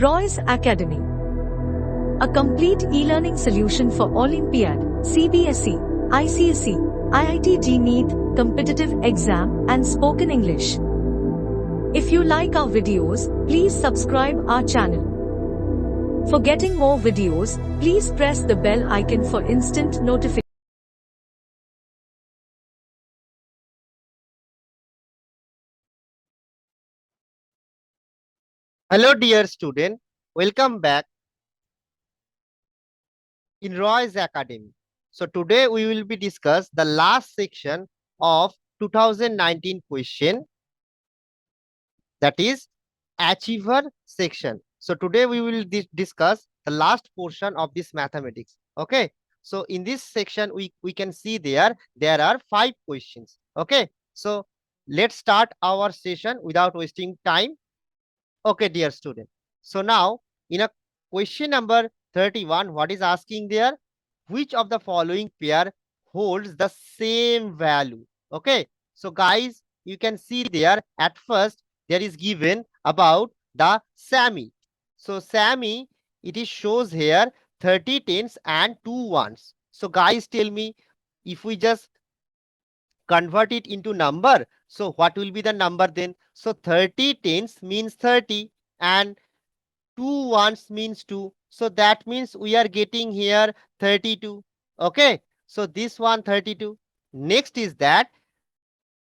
Roy's Academy, a complete e-learning solution for Olympiad, CBSE, ICSE, IIT NEET, competitive exam and spoken English. If you like our videos, please subscribe our channel. For getting more videos, please press the bell icon for instant notifications. Hello dear student, welcome back in Roy's Academy. So today we will be discuss the last section of 2019 question, that is achiever section. So today we will discuss the last portion of this mathematics. Okay. So in this section we can see there are 5 questions. Okay. So let's start our session without wasting time. Okay, dear student. So now in a question number 31, what is asking there? Which of the following pair holds the same value? Okay. So guys, you can see there at first there is given about the Sammy. So Sammy, it is shows here 30 tens and 2 ones. So guys, tell me, if we just convert it into number, so what will be the number then? So 30 tens means 30 and 2 ones means 2. So that means we are getting here 32. Okay. So this one 32. Next is that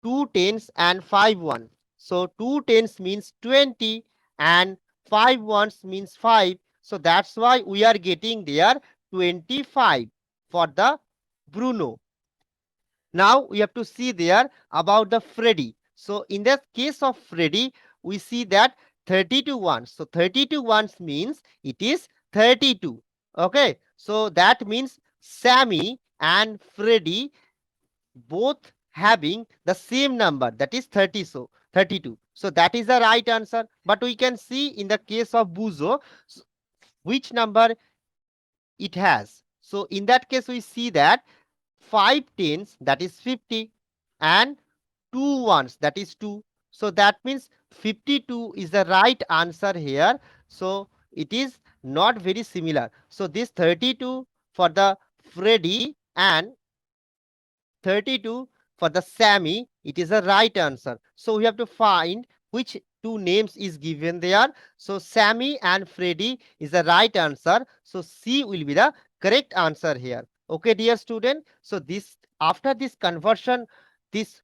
2 tens and 5 1. So 2 tens means 20 and 5 ones means 5. So that's why we are getting there 25 for the Bruno. Now we have to see there about the Freddy. So in the case of Freddy, we see that 32 ones. So 32 ones means it is 32. Okay. So that means Sammy and Freddy both having the same number, that is 30. So 32. So that is the right answer. But we can see in the case of Buzo, which number it has. So in that case, we see that 5 tens, that is 50, and 2 ones, that is 2. So that means 52 is the right answer here. So it is not very similar. So this 32 for the Freddy and 32 for the Sammy, it is a right answer. So we have to find which two names is given there. So Sammy and Freddy is the right answer. So C will be the correct answer here. Okay, dear student. So this, after this conversion, this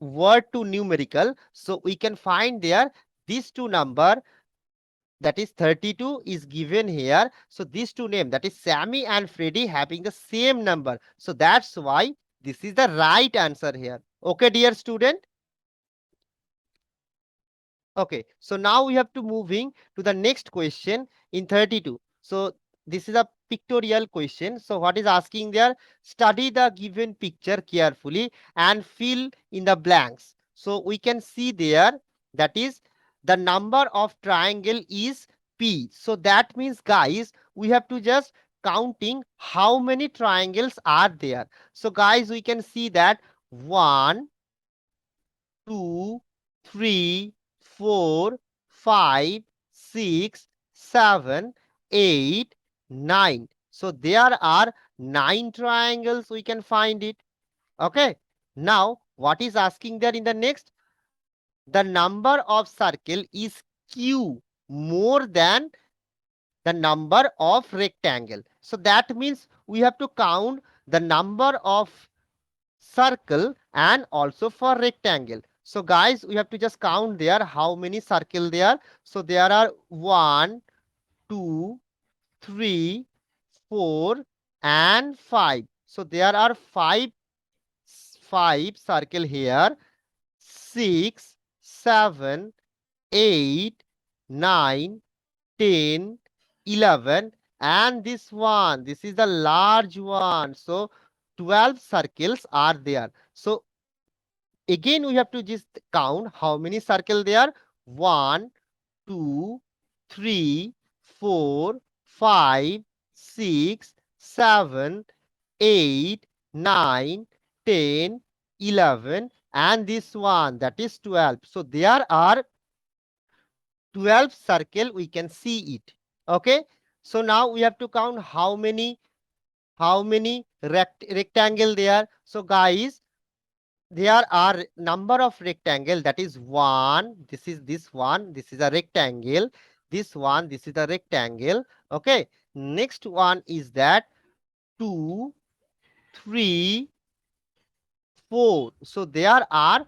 word to numerical, so we can find there these two number, that is 32 is given here. So these two names, that is Sammy and Freddy, having the same number. So that's why this is the right answer here. Okay, dear student. Okay, so now we have to moving to the next question in 32. So this is a pictorial question. So what is asking there? Study the given picture carefully and fill in the blanks. So we can see there, that is the number of triangle is P. So that means guys, we have to just counting how many triangles are there. So guys, we can see that 1, 2, 3, 4, 5, 6, 7, 8, 9. So there are 9 triangles, we can find it. Okay. Now, what is asking there in the next? The number of circle is Q more than the number of rectangle. So that means we have to count the number of circle and also for rectangle. So guys, we have to just count there how many circle there. So there are 1, 2, 3, 4 and 5. So there are 5 circle here. 6, 7, 8, 9, 10, 11, and this one, this is the large one. So 12 circles are there. So again we have to just count how many circle there. 1, 2, 3, 4, 5, 6, 7, 8, 9, 10, 11, and this one, that is 12. So there are 12 circle we can see it. Okay, so now we have to count how many rectangle there. So guys, there are number of rectangle, that is one, this is this one, this is a rectangle, this one, this is a rectangle. Okay, next one is that 2, 3, 4. So there are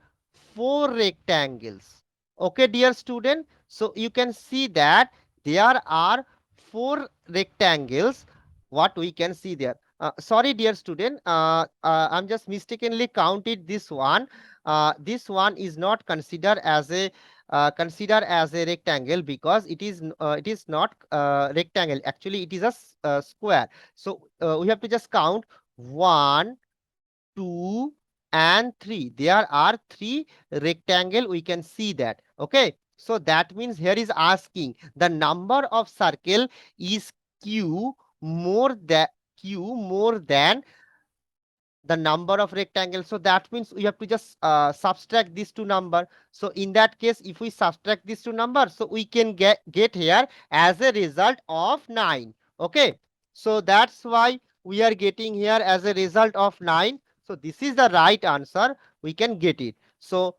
four rectangles. Okay, dear student. So you can see that there are four rectangles. What we can see there. Sorry, dear student. I'm just mistakenly counted this one. This one is not considered as a rectangle because it is not rectangle. Actually, it is a square. So we have to just count 1, 2 and 3. There are three rectangle, we can see that. Okay, so that means here is asking the number of circle is q more than the number of rectangles. So that means we have to just subtract these two number. So in that case, if we subtract these two numbers, so we can get here as a result of 9. Okay, so that's why we are getting here as a result of 9. So this is the right answer, we can get it. So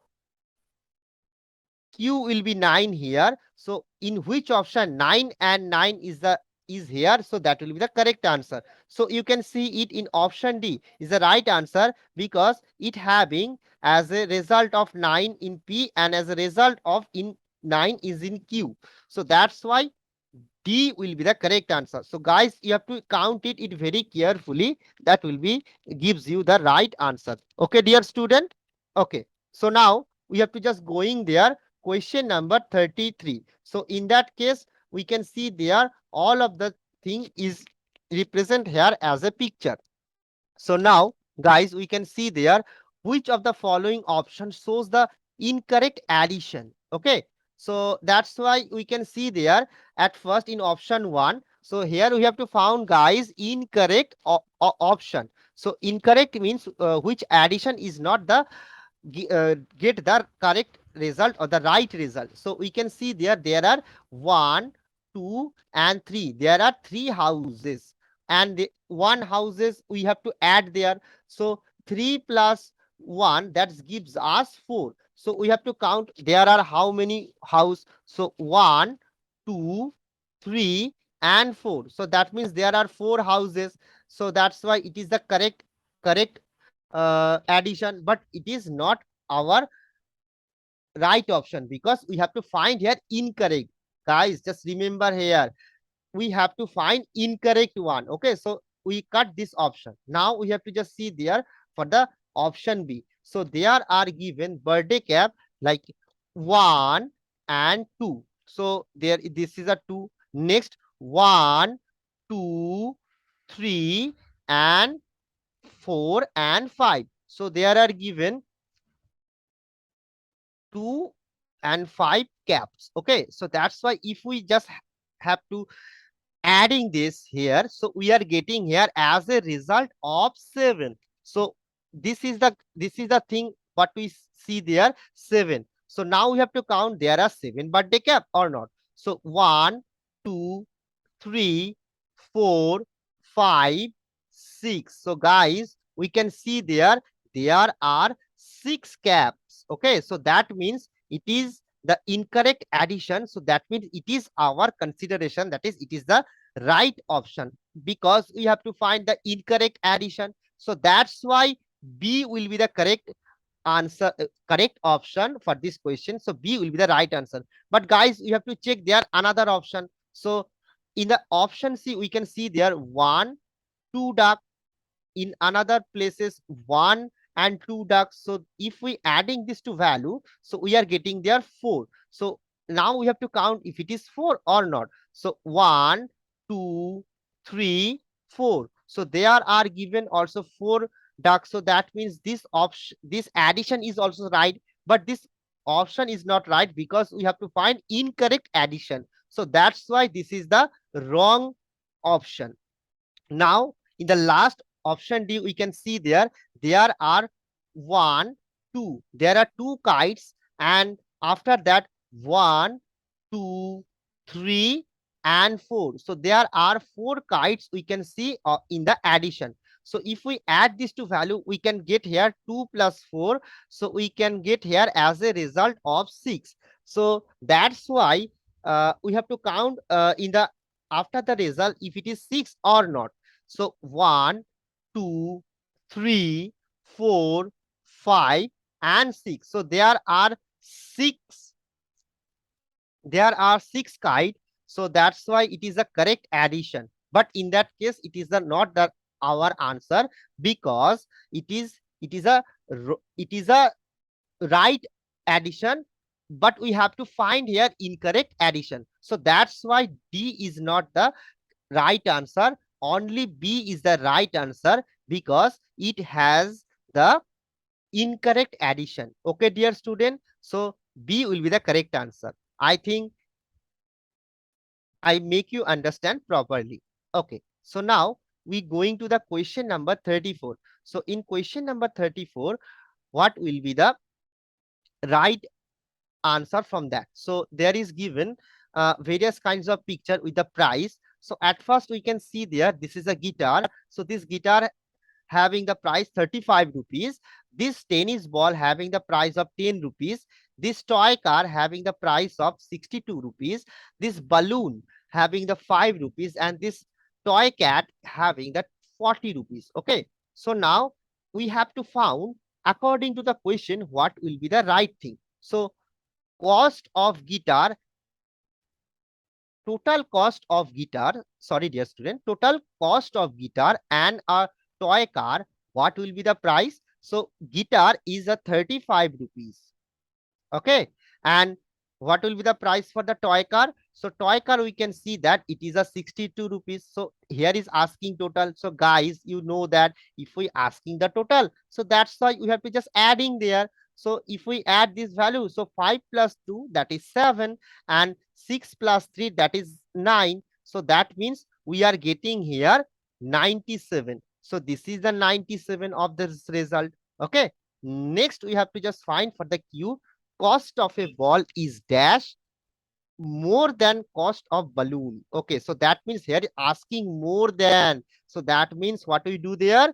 q will be 9 here. So in which option 9 and 9 is here, so that will be the correct answer. So you can see it in option D is the right answer because it having as a result of 9 in P and as a result of in 9 is in Q. So that's why D will be the correct answer. So guys, you have to count it very carefully. That will be gives you the right answer. Okay, dear student. Okay. So now we have to just going there. Question number 33. So in that case, we can see there all of the thing is represent here as a picture. So now, guys, we can see there which of the following options shows the incorrect addition. Okay, so that's why we can see there at first in option 1. So here we have to found, guys, incorrect option. So incorrect means which addition is not the get the correct result or the right result. So we can see there are 1, 2 and 3. There are three houses and the one houses we have to add there. So 3 plus 1, that gives us 4. So we have to count there are how many house. So 1, 2, 3 and 4. So that means there are four houses. So that's why it is the correct addition, but it is not our right option because we have to find here incorrect. Guys, just remember here we have to find incorrect one. Okay, so we cut this option. Now we have to just see there for the option B. So there are given birthday cap like 1 and 2. So there this is a 2. Next 1, 2, 3 and 4 and 5. So there are given 2 and 5 caps. Okay, so that's why if we just have to adding this here, so we are getting here as a result of 7. So this is the thing what we see there, 7. So now we have to count there are 7 birthday cap or not. So 1, 2, 3, 4, 5, 6. So guys, we can see there are 6 caps. Okay, so that means it is the incorrect addition. So that means it is our consideration, that is it is the right option because we have to find the incorrect addition. So that's why B will be the correct answer, correct option for this question. So B will be the right answer. But guys, you have to check there another option. So in the option C, we can see there 1, 2 duck. In another places 1 and 2 ducks. So if we adding this to value, so we are getting there 4. So now we have to count if it is 4 or not. So 1, 2, 3, 4. So there are given also 4 ducks. So that means this option, this addition is also right, but this option is not right because we have to find incorrect addition. So that's why this is the wrong option. Now, in the last option D, we can see there are 1, 2. There are 2 kites, and after that 1, 2, 3, and 4. So there are 4 kites we can see in the addition. So if we add this to value, we can get here 2 plus 4. So we can get here as a result of 6. So that's why we have to count in the after the result if it is 6 or not. So 1, 2, 3, 4, 5, and 6. So there are six kites. So that's why it is a correct addition. But in that case, it is not the our answer, because it is a right addition, but we have to find here incorrect addition. So that's why D is not the right answer. Only B is the right answer because it has the incorrect addition. Okay, dear student. So B will be the correct answer. I think I make you understand properly. Okay. So now we going to the question number 34. So in question number 34, what will be the right answer from that? So there is given various kinds of picture with the price. So at first we can see there, this is a guitar. So this guitar having the price 35 rupees. This tennis ball having the price of 10 rupees. This toy car having the price of 62 rupees. This balloon having the 5 rupees, and this toy cat having the 40 rupees. Okay. So now we have to found according to the question what will be the right thing. So cost of guitar, total cost of guitar, sorry dear student, total cost of guitar and a toy car, what will be the price? So guitar is a 35 rupees. Okay. And what will be the price for the toy car? So toy car, we can see that it is a 62 rupees. So here is asking total. So guys, you know that if we asking the total, so that's why we have to just adding there. So if we add this value, so 5 plus 2, that is 7, and 6 plus 3, that is 9. So that means we are getting here 97. So this is the 97 of this result. Okay. Next, we have to just find for the Q, cost of a ball is dash more than cost of balloon. Okay, so that means here asking more than. So that means what we do there?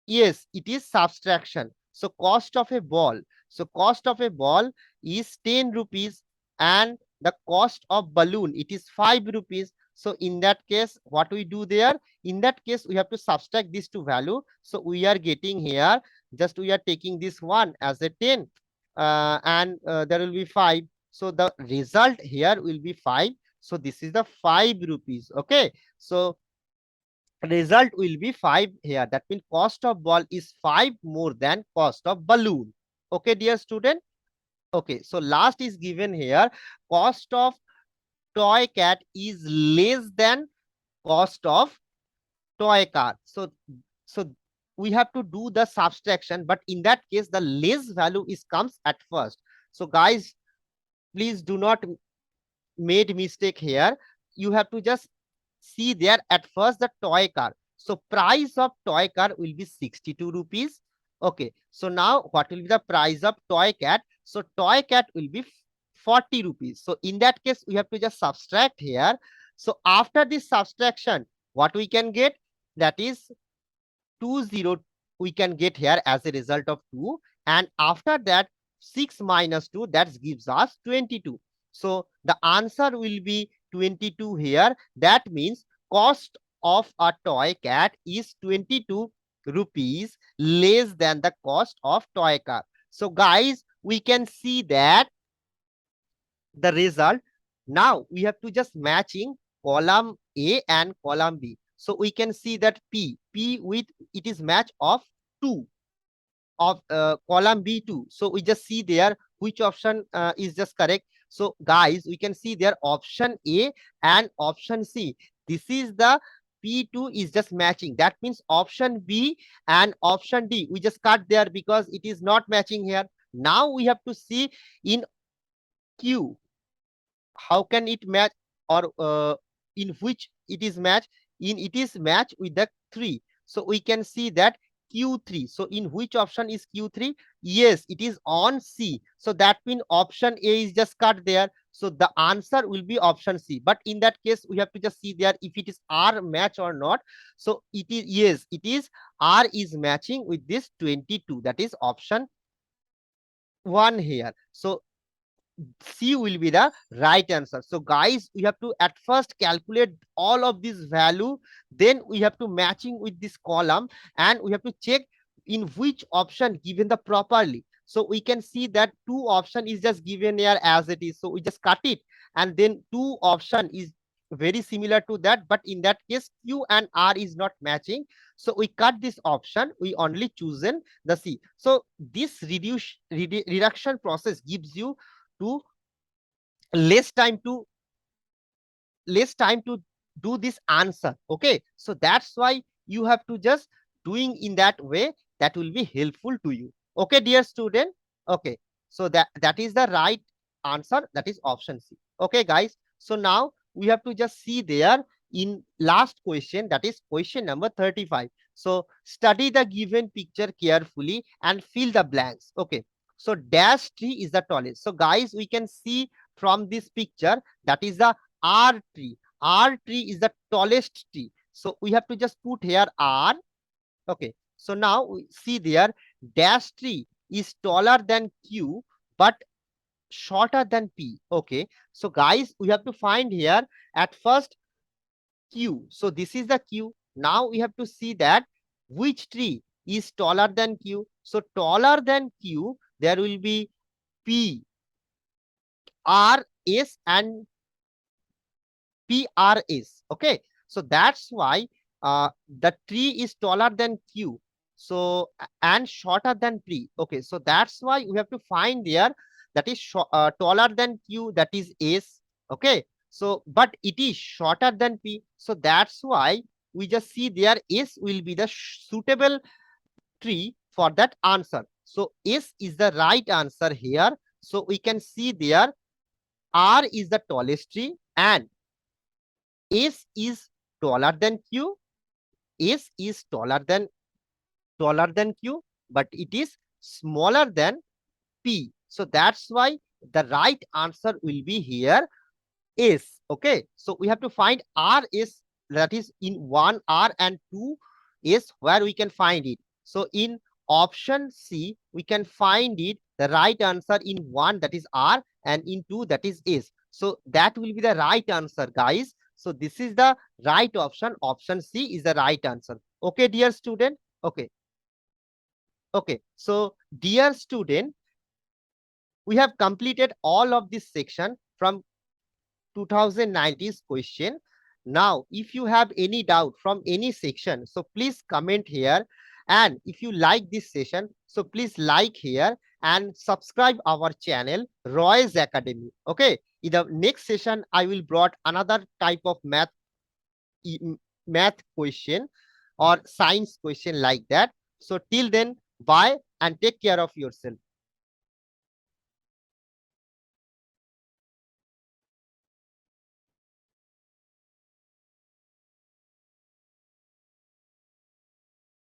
Yes, it is subtraction. So cost of a ball. So cost of a ball is 10 rupees, and the cost of balloon, it is 5 rupees. So in that case, what we do there? In that case, we have to subtract these two value. So we are getting here, just we are taking this one as a 10, and there will be 5. So the result here will be 5. So this is the 5 rupees. Okay. So result will be 5 here. That means cost of ball is 5 more than cost of balloon. Okay, dear student. Okay, so last is given here. Cost of toy cat is less than cost of toy car. So we have to do the subtraction, but in that case, the less value is comes at first. So guys, please do not made mistake here. You have to just see there at first the toy car. So price of toy car will be 62 rupees. Okay. So now what will be the price of toy cat? So toy cat will be 40 rupees. So in that case, we have to just subtract here. So after this subtraction, what we can get? That is 20 we can get here as a result of 2. And after that, 6 minus 2, that gives us 22. So the answer will be 22 here. That means cost of a toy cat is 22 rupees less than the cost of toy car. So guys, we can see that the result. Now we have to just matching column A and column B. So we can see that P with it is match of 2 of column B2. So we just see there which option is just correct. So guys, we can see there option A and option C. This is the P2 is just matching. That means option B and option D. We just cut there because it is not matching here. Now we have to see in Q. How can it match, or in which it is match? In it is match with the 3. So we can see that Q3. So in which option is Q3? Yes, it is on C. So that means option A is just cut there. So the answer will be option C. But in that case, we have to just see there if it is R match or not. So it is, yes, it is R is matching with this 22. That is option 1 here. So C will be the right answer. So guys, we have to at first calculate all of this value, then we have to matching with this column, and we have to check in which option given the properly. So we can see that 2 option is just given here as it is. So we just cut it, and then 2 option is very similar to that, but in that case Q and R is not matching. So we cut this option, we only chosen the C. So this reduction process gives you to less time to do this answer. Okay, so that's why you have to just doing in that way. That will be helpful to you. Okay, dear student. Okay, so that is the right answer, that is option C. Okay guys, so now we have to just see there in last question, that is question number 35. So study the given picture carefully and fill the blanks. Okay, so dash tree is the tallest. So guys, we can see from this picture that is the R tree. R tree is the tallest tree. So we have to just put here R. Okay. So now we see there dash tree is taller than Q but shorter than P. Okay. So guys, we have to find here at first Q. So this is the Q. Now we have to see that which tree is taller than Q. So taller than Q, there will be P, R, S and PRS. Okay, so that's why the tree is taller than Q. So and shorter than P. Okay, so that's why we have to find there that is taller than Q, that is S. Okay, so but it is shorter than P. So that's why we just see there S will be the suitable tree for that answer. So S is the right answer here. So we can see there R is the tallest tree and S is taller than Q. S is taller than Q, but it is smaller than P. So that's why the right answer will be here S. Okay, so we have to find R is, that is in 1 R and 2 S, where we can find it. So in option C, we can find it the right answer in 1, that is R, and in 2, that is S. So that will be the right answer, guys. So this is the right option. Option C is the right answer. Okay, dear student. Okay. Okay. So dear student, we have completed all of this section from 2019's question. Now, if you have any doubt from any section, so please comment here. And if you like this session, so please like here and subscribe our channel, Roy's Academy. Okay. In the next session, I will brought another type of math question or science question like that. So till then, bye and take care of yourself.